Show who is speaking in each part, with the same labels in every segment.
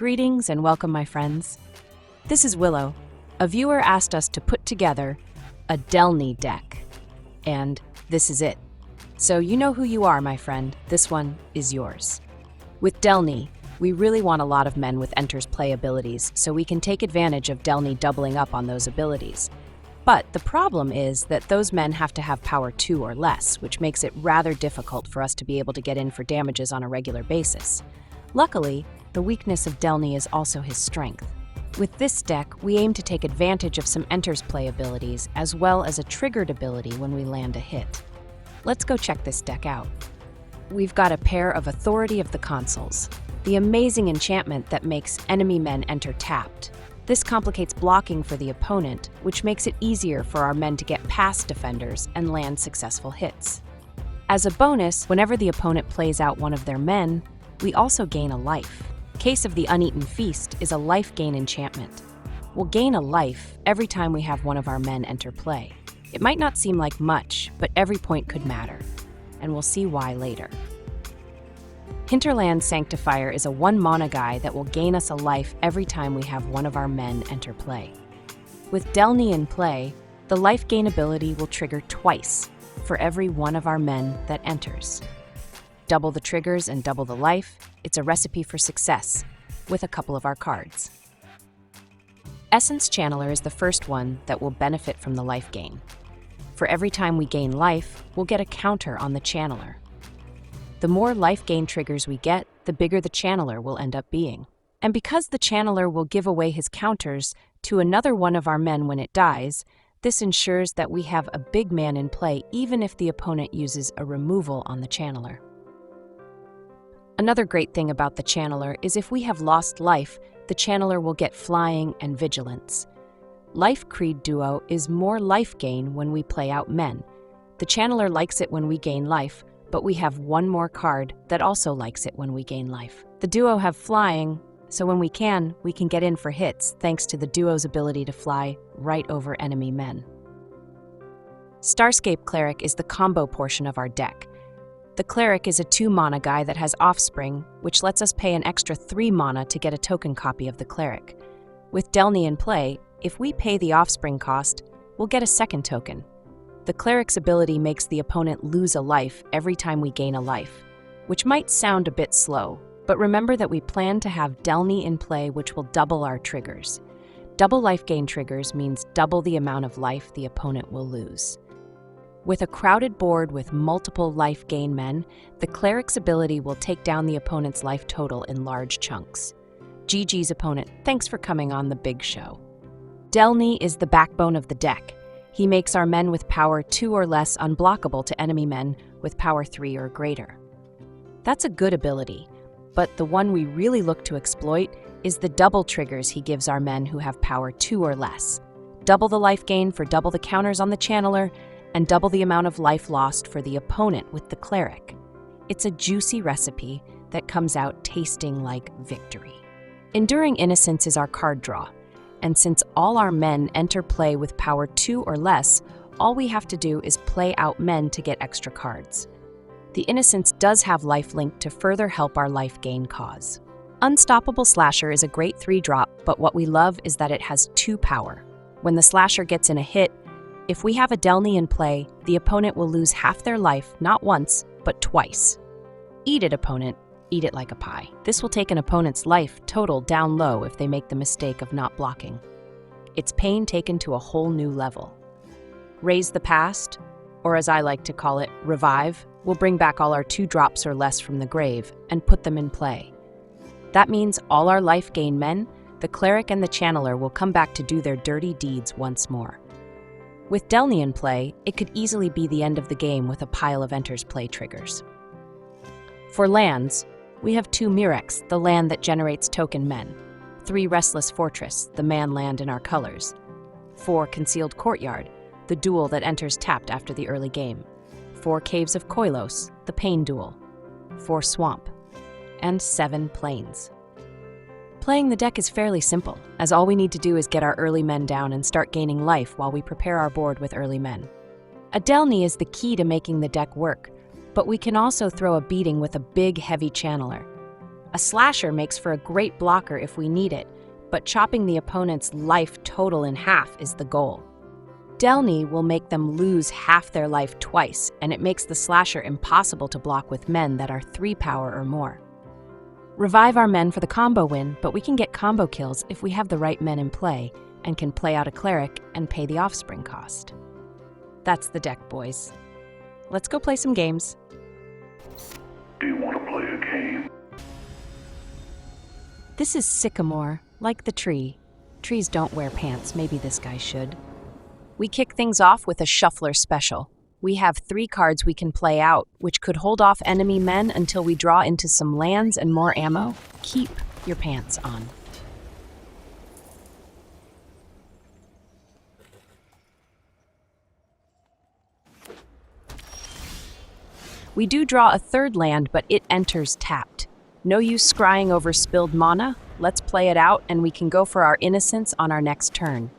Speaker 1: Greetings and welcome, my friends. This is Willow. A viewer asked us to put together a Delney deck, and this is it. So you know who you are, my friend. This one is yours. With Delney, we really want a lot of men with Enter's Play abilities, so we can take advantage of Delney doubling up on those abilities. But the problem is that those men have to have power 2 or less, which makes it rather difficult for us to be able to get in for damages on a regular basis. Luckily, the weakness of Delney is also his strength. With this deck, we aim to take advantage of some Enter's Play abilities, as well as a triggered ability when we land a hit. Let's go check this deck out. We've got a pair of Authority of the Consuls, the amazing enchantment that makes enemy men enter tapped. This complicates blocking for the opponent, which makes it easier for our men to get past defenders and land successful hits. As a bonus, whenever the opponent plays out one of their men, we also gain a life. Case of the Uneaten Feast is a life gain enchantment. We'll gain a life every time we have one of our men enter play. It might not seem like much, but every point could matter, and we'll see why later. Hinterland Sanctifier is a 1 mana guy that will gain us a life every time we have one of our men enter play. With Delney in play, the life gain ability will trigger twice for every one of our men that enters. Double the triggers and double the life, it's a recipe for success, with a couple of our cards. Essence Channeler is the first one that will benefit from the life gain. For every time we gain life, we'll get a counter on the Channeler. The more life gain triggers we get, the bigger the Channeler will end up being. And because the Channeler will give away his counters to another one of our men when it dies, this ensures that we have a big man in play even if the opponent uses a removal on the Channeler. Another great thing about the Channeler is if we have lost life, the Channeler will get flying and vigilance. Lifecreed Duo is more life gain when we play out men. The Channeler likes it when we gain life, but we have one more card that also likes it when we gain life. The Duo have flying, so when we can get in for hits thanks to the Duo's ability to fly right over enemy men. Starscape Cleric is the combo portion of our deck. The Cleric is a 2 mana guy that has Offspring, which lets us pay an extra 3 mana to get a token copy of the Cleric. With Delney in play, if we pay the Offspring cost, we'll get a second token. The Cleric's ability makes the opponent lose a life every time we gain a life, which might sound a bit slow, but remember that we plan to have Delney in play, which will double our triggers. Double life gain triggers means double the amount of life the opponent will lose. With a crowded board with multiple life gain men, the Cleric's ability will take down the opponent's life total in large chunks. GG's opponent, thanks for coming on the big show. Delney is the backbone of the deck. He makes our men with power 2 or less unblockable to enemy men with power 3 or greater. That's a good ability, but the one we really look to exploit is the double triggers he gives our men who have power 2 or less. Double the life gain for double the counters on the Channeler, and double the amount of life lost for the opponent with the Cleric. It's a juicy recipe that comes out tasting like victory. Enduring Innocence is our card draw, and since all our men enter play with power 2 or less, all we have to do is play out men to get extra cards. The Innocence does have lifelink to further help our life gain cause. Unstoppable Slasher is a great 3-drop, but what we love is that it has 2 power. When the Slasher gets in a hit, if we have a Delney in play, the opponent will lose half their life, not once, but twice. Eat it, opponent. Eat it like a pie. This will take an opponent's life total down low if they make the mistake of not blocking. It's pain taken to a whole new level. Raise the Past, or as I like to call it, Revive, will bring back all our 2 drops or less from the grave and put them in play. That means all our life gain men, the Cleric and the Channeler will come back to do their dirty deeds once more. With Delney in play, it could easily be the end of the game with a pile of Enter's Play triggers. For lands, we have 2 Murex, the land that generates token men, 3 Restless Fortress, the man land in our colors, 4 Concealed Courtyard, the duel that enters tapped after the early game, 4 Caves of Koilos, the pain duel, 4 Swamp, and 7 Plains. Playing the deck is fairly simple, as all we need to do is get our early men down and start gaining life while we prepare our board with early men. A Delney is the key to making the deck work, but we can also throw a beating with a big, heavy Channeler. A slasher makes for a great blocker if we need it, but chopping the opponent's life total in half is the goal. Delney will make them lose half their life twice, and it makes the slasher impossible to block with men that are 3 power or more. Revive our men for the combo win, but we can get combo kills if we have the right men in play and can play out a cleric and pay the offspring cost. That's the deck, boys. Let's go play some games.
Speaker 2: Do you want to play a game?
Speaker 1: This is Sycamore, like the tree. Trees don't wear pants, maybe this guy should. We kick things off with a Shuffler special. We have 3 cards we can play out, which could hold off enemy men until we draw into some lands and more ammo. Keep your pants on. We do draw a 3rd land, but it enters tapped. No use scrying over spilled mana. Let's play it out, and we can go for our Innocence on our next turn.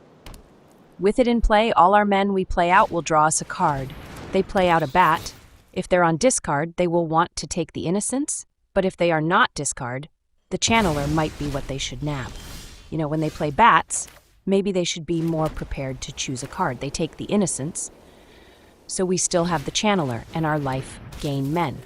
Speaker 1: With it in play, all our men we play out will draw us a card. They play out a bat. If they're on discard, they will want to take the Innocence, but if they are not discard, the Channeler might be what they should nab. You know, when they play bats, maybe they should be more prepared to choose a card. They take the Innocence, so we still have the Channeler and our life gain men.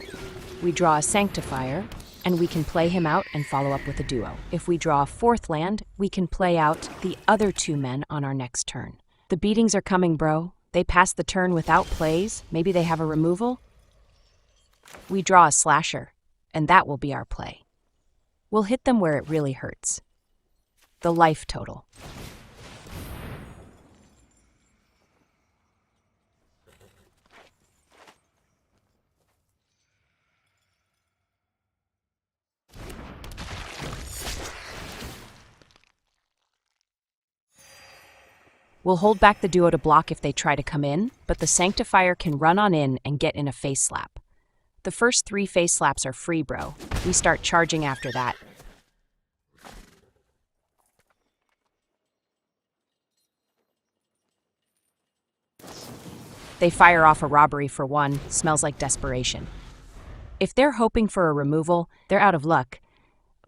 Speaker 1: We draw a Sanctifier, and we can play him out and follow up with a duo. If we draw a 4th land, we can play out the other 2 men on our next turn. The beatings are coming, bro. They pass the turn without plays. Maybe they have a removal. We draw a slasher, and that will be our play. We'll hit them where it really hurts. The life total. We'll hold back the duo to block if they try to come in, but the Sanctifier can run on in and get in a face slap. The first 3 face slaps are free, bro. We start charging after that. They fire off a robbery for 1, smells like desperation. If they're hoping for a removal, they're out of luck.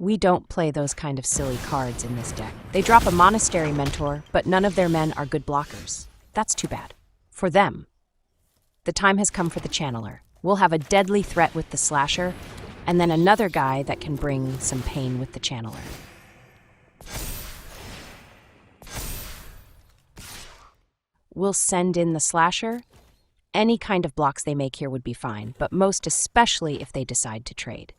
Speaker 1: We don't play those kind of silly cards in this deck. They drop a Monastery Mentor, but none of their men are good blockers. That's too bad. For them. The time has come for the Channeler. We'll have a deadly threat with the Slasher, and then another guy that can bring some pain with the Channeler. We'll send in the Slasher. Any kind of blocks they make here would be fine, but most especially if they decide to trade.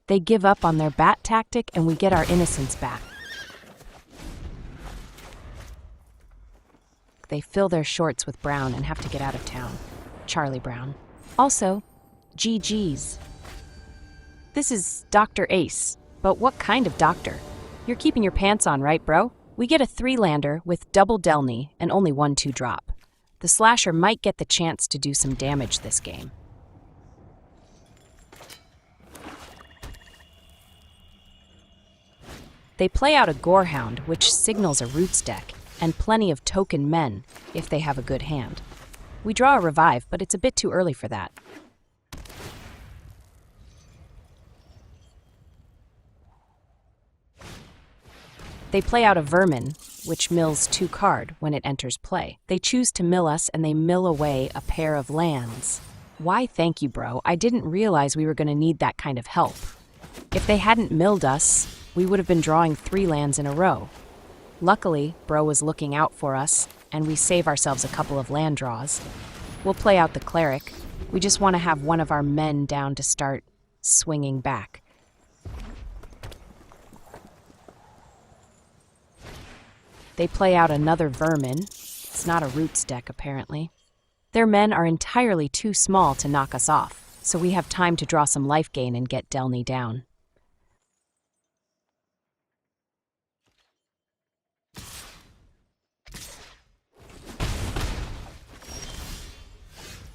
Speaker 1: They give up on their bat tactic, and we get our Innocence back. They fill their shorts with Brown and have to get out of town. Charlie Brown. Also, GG's. This is Dr. Ace, but what kind of doctor? You're keeping your pants on, right, bro? We get a 3-lander with double Delney and only 1/2 drop. The Slasher might get the chance to do some damage this game. They play out a Gorehound, which signals a Roots deck, and plenty of token men if they have a good hand. We draw a Revive, but it's a bit too early for that. They play out a Vermin, which mills 2 card when it enters play. They choose to mill us, and they mill away a pair of lands. Why, thank you, bro. I didn't realize we were going to need that kind of help. If they hadn't milled us, we would have been drawing 3 lands in a row. Luckily, bro was looking out for us, and we save ourselves a couple of land draws. We'll play out the Cleric. We just want to have one of our men down to start swinging back. They play out another Vermin. It's not a Roots deck, apparently. Their men are entirely too small to knock us off, so we have time to draw some life gain and get Delney down.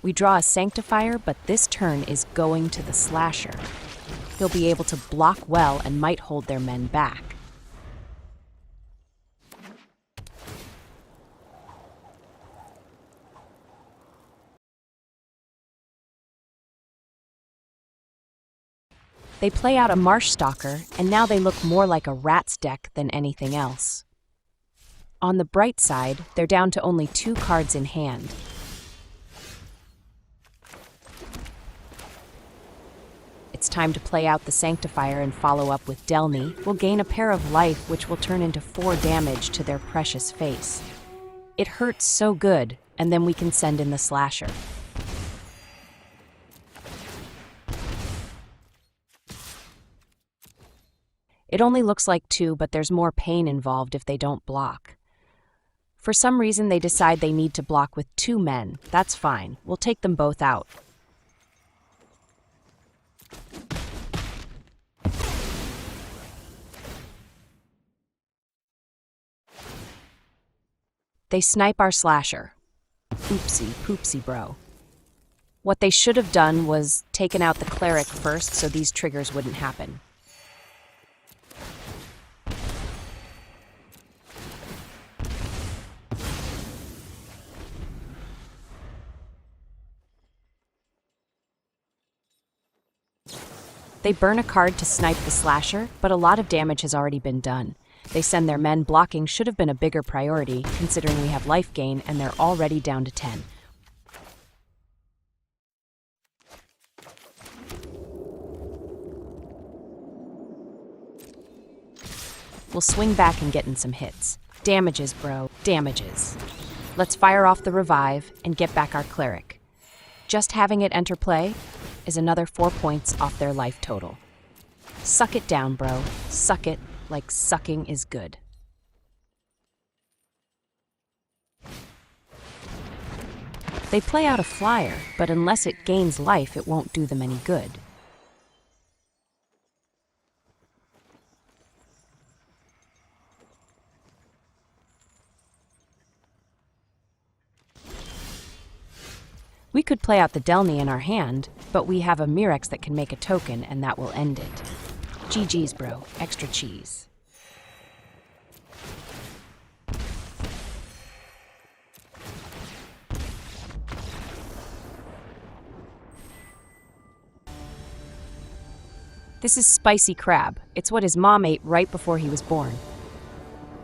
Speaker 1: We draw a Sanctifier, but this turn is going to the Slasher. He'll be able to block well and might hold their men back. They play out a Marsh Stalker, and now they look more like a Rats deck than anything else. On the bright side, they're down to only 2 cards in hand. It's time to play out the Sanctifier and follow up with Delney. We'll gain a pair of life, which will turn into 4 damage to their precious face. It hurts so good, and then we can send in the Slasher. It only looks like 2, but there's more pain involved if they don't block. For some reason, they decide they need to block with 2 men. That's fine. We'll take them both out. They snipe our Slasher. Oopsie poopsie bro. What they should have done was taken out the Cleric first so these triggers wouldn't happen. They burn a card to snipe the Slasher, but a lot of damage has already been done. They send their men. Blocking should have been a bigger priority, considering we have life gain and they're already down to 10. We'll swing back and get in some hits. Damages, bro. Damages. Let's fire off the revive and get back our Cleric. Just having it enter play is another 4 points off their life total. Suck it down, bro. Suck it like sucking is good. They play out a Flyer, but unless it gains life, it won't do them any good. We could play out the Delney in our hand, but we have a Mirex that can make a token, and that will end it. GG's, bro. Extra cheese. This is Spicy Crab. It's what his mom ate right before he was born.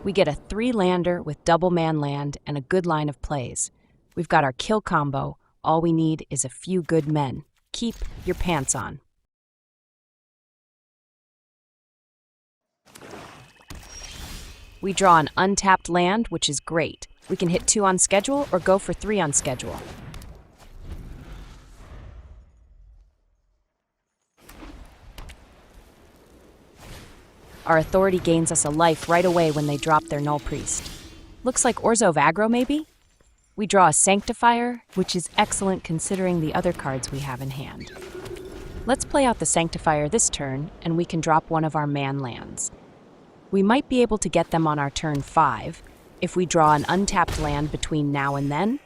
Speaker 1: We get a 3-lander with double man land and a good line of plays. We've got our kill combo. All we need is a few good men. Keep your pants on. We draw an untapped land, which is great. We can hit 2 on schedule or go for 3 on schedule. Our authority gains us a life right away when they drop their Null Priest. Looks like Orzo of Aggro, maybe? We draw a Sanctifier, which is excellent considering the other cards we have in hand. Let's play out the Sanctifier this turn, and we can drop one of our man lands. We might be able to get them on our turn 5 if we draw an untapped land between now and then.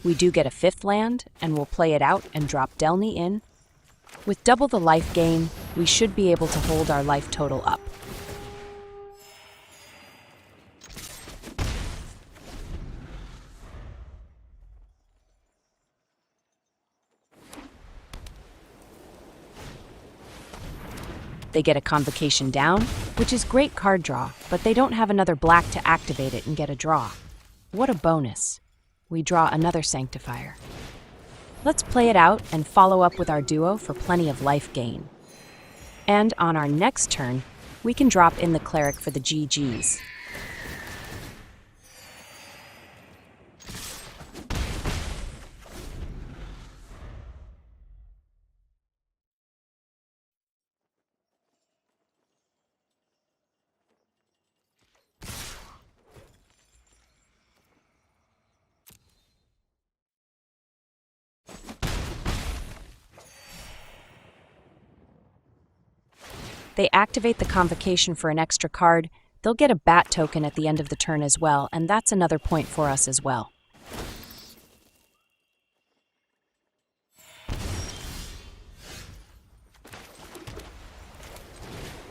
Speaker 1: We do get a 5th land, and we'll play it out and drop Delney in. With double the life gain, we should be able to hold our life total up. They get a Convocation down, which is great card draw, but they don't have another black to activate it and get a draw. What a bonus. We draw another Sanctifier. Let's play it out and follow up with our duo for plenty of life gain. And on our next turn, we can drop in the Cleric for the GGs. They activate the Convocation for an extra card. They'll get a Bat token at the end of the turn as well, and that's another point for us as well.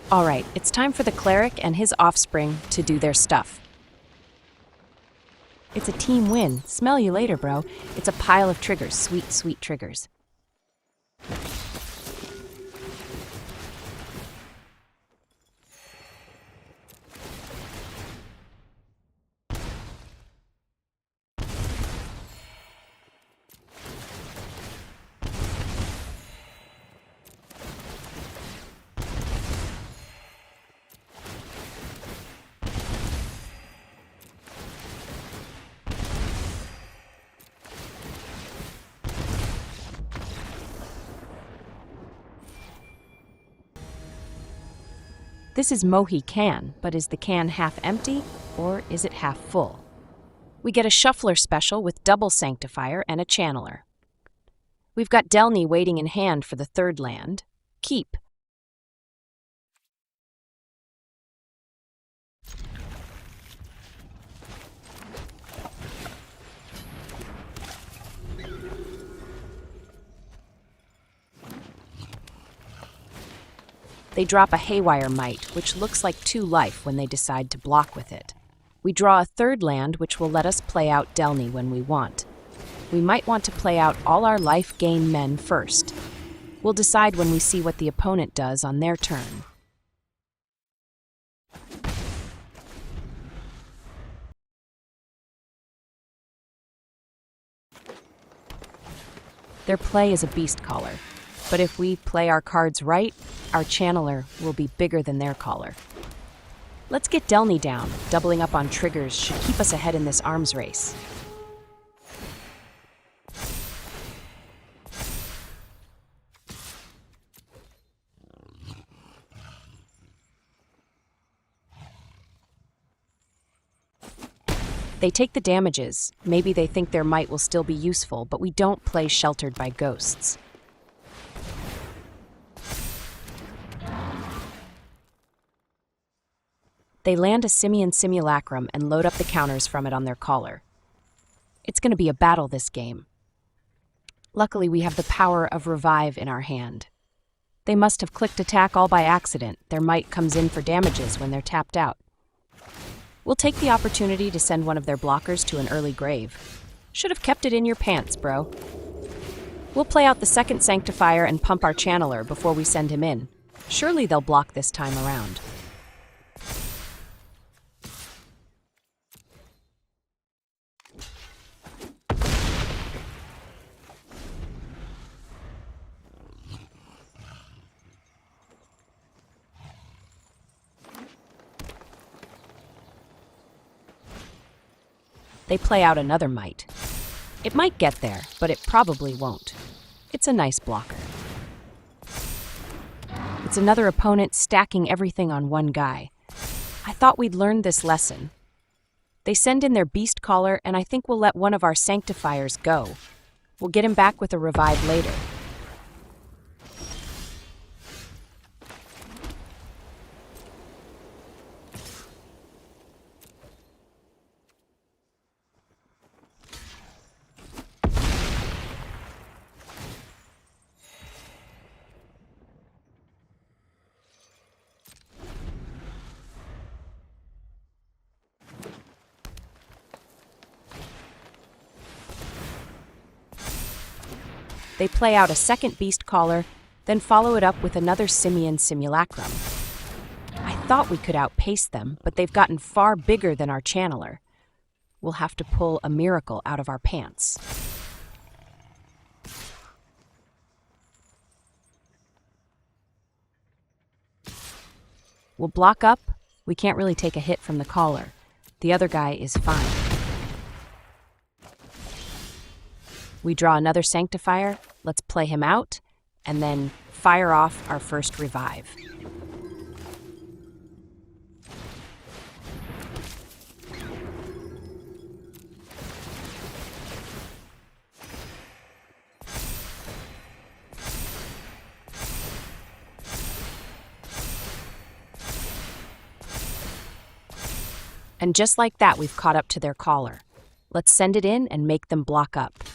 Speaker 1: Alright, it's time for the Cleric and his offspring to do their stuff. It's a team win. Smell you later, bro. It's a pile of triggers. Sweet, sweet triggers. This is Mohi Can, but is the can half empty, or is it half full? We get a Shuffler special with double Sanctifier and a Channeler. We've got Delney waiting in hand for the third land. Keep. They drop a Haywire Might, which looks like 2 life when they decide to block with it. We draw a third land, which will let us play out Delney when we want. We might want to play out all our life gain men first. We'll decide when we see what the opponent does on their turn. Their play is a Beastcaller, but if we play our cards right, our Channeler will be bigger than their caller. Let's get Delney down. Doubling up on triggers should keep us ahead in this arms race. They take the damages. Maybe they think their might will still be useful, but we don't play Sheltered by Ghosts. They land a Simian Simulacrum and load up the counters from it on their caller. It's going to be a battle this game. Luckily, we have the power of Revive in our hand. They must have clicked attack all by accident. Their might comes in for damages when they're tapped out. We'll take the opportunity to send one of their blockers to an early grave. Should have kept it in your pants, bro. We'll play out the second Sanctifier and pump our Channeler before we send him in. Surely they'll block this time around. They play out another might. It might get there, but it probably won't. It's a nice blocker. It's another opponent stacking everything on one guy. I thought we'd learned this lesson. They send in their Beastcaller, and I think we'll let one of our Sanctifiers go. We'll get him back with a revive later. They play out a second Beastcaller, then follow it up with another Simian Simulacrum. I thought we could outpace them, but they've gotten far bigger than our Channeler. We'll have to pull a miracle out of our pants. We'll block up. We can't really take a hit from the caller. The other guy is fine. We draw another Sanctifier, let's play him out, and then fire off our first revive. And just like that, we've caught up to their caller. Let's send it in and make them block up.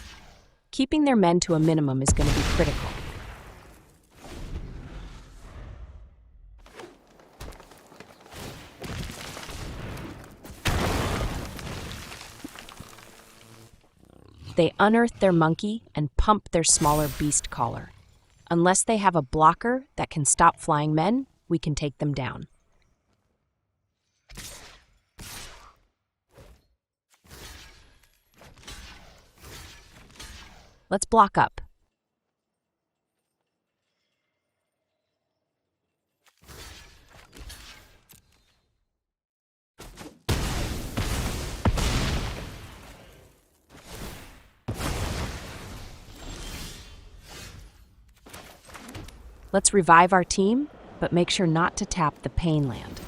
Speaker 1: Keeping their men to a minimum is going to be critical. They unearth their monkey and pump their smaller Beastcaller. Unless they have a blocker that can stop flying men, we can take them down. Let's block up. Let's revive our team, but make sure not to tap the Pain Land.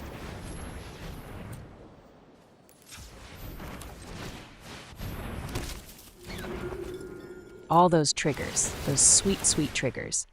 Speaker 1: All those triggers, those sweet, sweet triggers.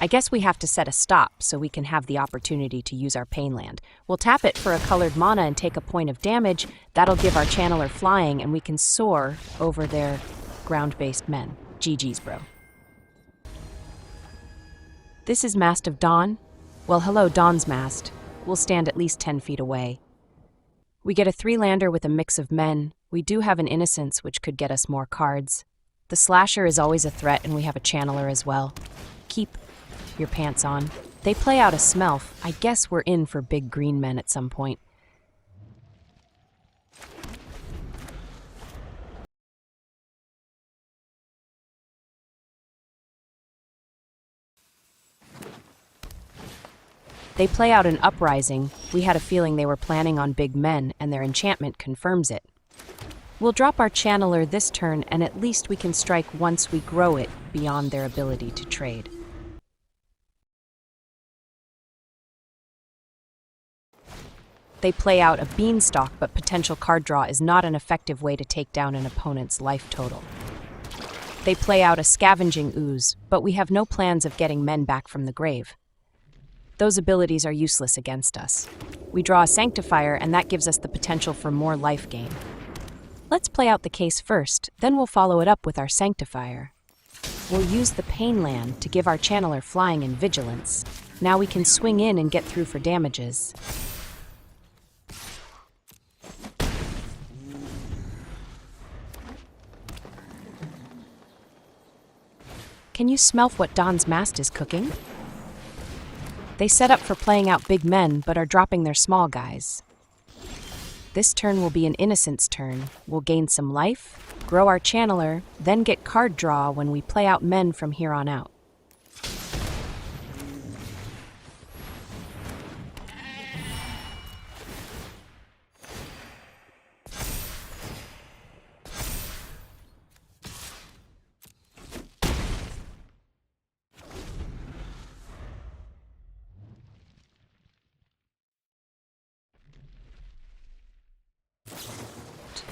Speaker 1: I guess we have to set a stop so we can have the opportunity to use our Pain Land. We'll tap it for a colored mana and take a point of damage. That'll give our channeler flying and we can soar over their ground-based men. GG's, bro. This is Mast of Dawn. Well, hello, Dawn's Mast. We'll stand at least 10 feet away. We get a 3-lander with a mix of men. We do have an Innocence, which could get us more cards. The Slasher is always a threat, and we have a channeler as well. Keep your pants on. They play out a Smelf. I guess we're in for big green men at some point. They play out an Uprising. We had a feeling they were planning on big men, and their enchantment confirms it. We'll drop our channeler this turn, and at least we can strike once we grow it beyond their ability to trade. They play out a Beanstalk, but potential card draw is not an effective way to take down an opponent's life total. They play out a Scavenging Ooze, but we have no plans of getting men back from the grave. Those abilities are useless against us. We draw a Sanctifier, and that gives us the potential for more life gain. Let's play out the case first, then we'll follow it up with our Sanctifier. We'll use the Pain Land to give our channeler flying and vigilance. Now we can swing in and get through for damages. Can you smell what Dawn's Mast is cooking? They set up for playing out big men, but are dropping their small guys. This turn will be an Innocence turn. We'll gain some life, grow our channeler, then get card draw when we play out men from here on out.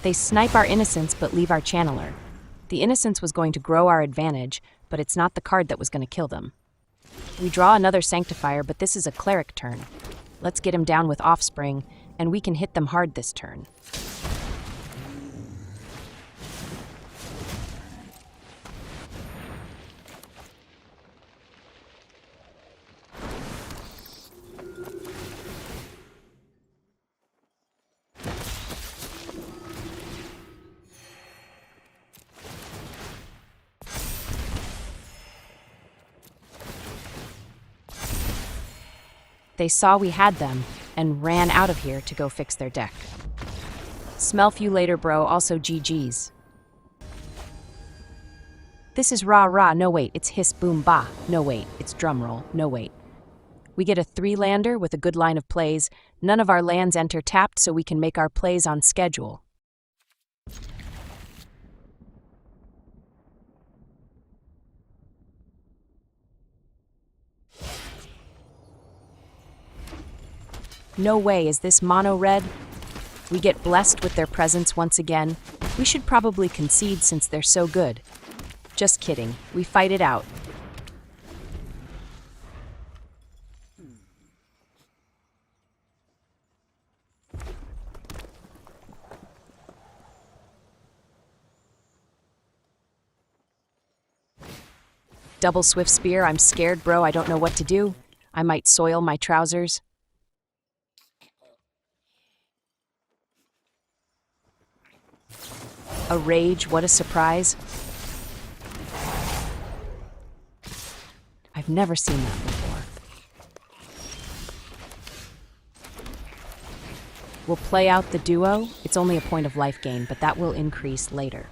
Speaker 1: They snipe our Innocence but leave our channeler. The Innocence was going to grow our advantage, but it's not the card that was going to kill them. We draw another Sanctifier, but this is a Cleric turn. Let's get him down with Offspring, and we can hit them hard this turn. They saw we had them and ran out of here to go fix their deck. Smelf you later, bro. Also GG's. This is rah rah. No wait, it's hiss boom ba. No wait, it's drumroll. No wait. We get a 3-lander with a good line of plays. None of our lands enter tapped, so we can make our plays on schedule. No way, is this Monor Red? We get blessed with their presence once again. We should probably concede since they're so good. Just kidding, we fight it out. Double Swift Spear, I'm scared, bro. I don't know what to do. I might soil my trousers. A Rage, what a surprise. I've never seen that before. We'll play out the duo. It's only a point of life gain, but that will increase later.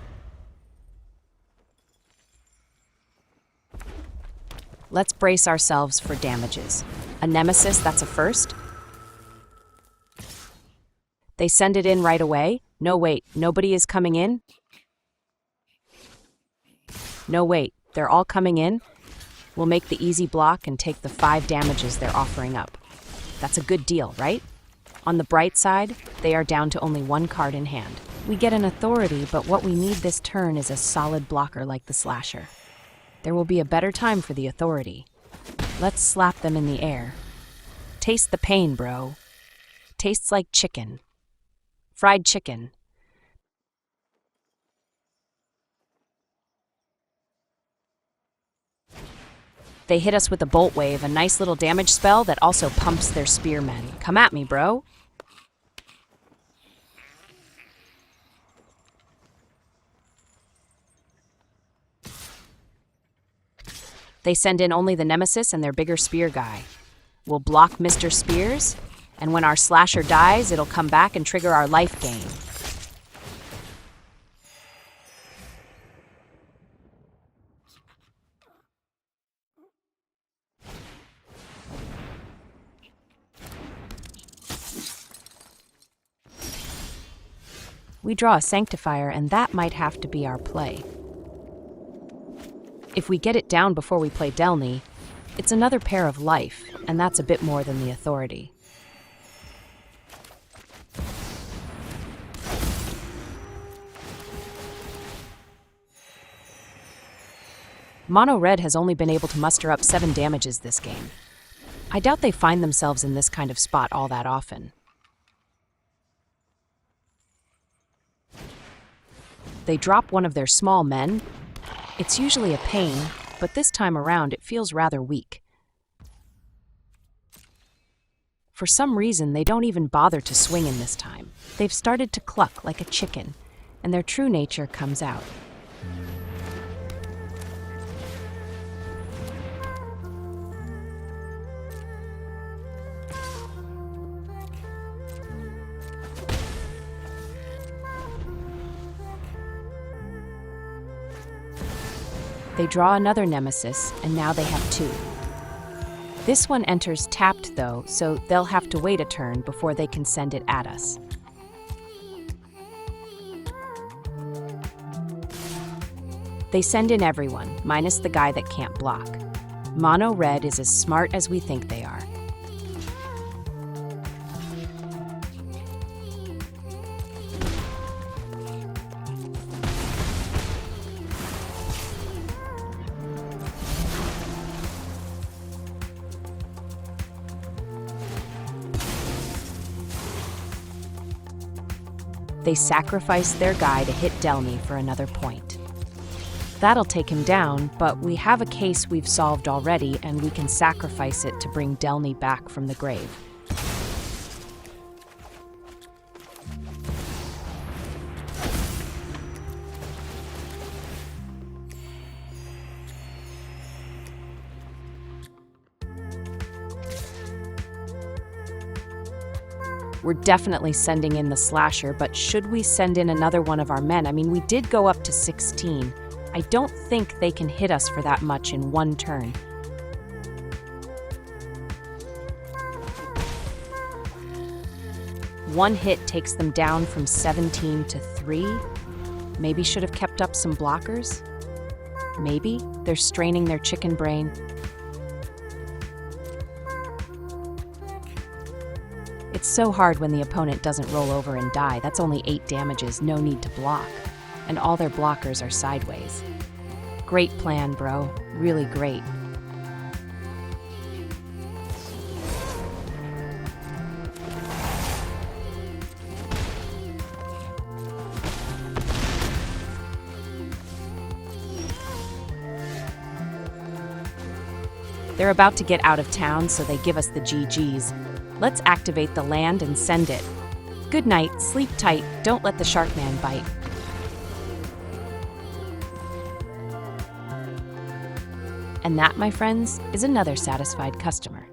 Speaker 1: Let's brace ourselves for damages. A Nemesis, that's a first. They send it in right away. No, wait, nobody is coming in? No, wait, they're all coming in? We'll make the easy block and take the 5 damages they're offering up. That's a good deal, right? On the bright side, they are down to only 1 card in hand. We get an authority, but what we need this turn is a solid blocker like the Slasher. There will be a better time for the authority. Let's slap them in the air. Taste the pain, bro. Tastes like chicken. Fried chicken. They hit us with a Bolt Wave, a nice little damage spell that also pumps their spearmen. Come at me, bro. They send in only the Nemesis and their bigger spear guy. We'll block Mr. Spears, and when our Slasher dies, it'll come back and trigger our life gain. We draw a Sanctifier, and that might have to be our play. If we get it down before we play Delney, it's another pair of life, and that's a bit more than the authority. Monor Red has only been able to muster up 7 damages this game. I doubt they find themselves in this kind of spot all that often. They drop one of their small men. It's usually a pain, but this time around it feels rather weak. For some reason, they don't even bother to swing in this time. They've started to cluck like a chicken, and their true nature comes out. They draw another Nemesis, and now they have 2. This one enters tapped though, so they'll have to wait a turn before they can send it at us. They send in everyone, minus the guy that can't block. Monor Red is as smart as we think they are. They sacrifice their guy to hit Delney for another point. That'll take him down, but we have a case we've solved already, and we can sacrifice it to bring Delney back from the grave. We're definitely sending in the Slasher, but should we send in another one of our men? I mean, we did go up to 16. I don't think they can hit us for that much in one turn. One hit takes them down from 17 to 3. Maybe should have kept up some blockers? Maybe. They're straining their chicken brain. It's so hard when the opponent doesn't roll over and die. That's only 8 damages, no need to block. And all their blockers are sideways. Great plan, bro. Really great. They're about to get out of town, so they give us the GGs. Let's activate the land and send it. Good night, sleep tight, don't let the shark man bite. And that, my friends, is another satisfied customer.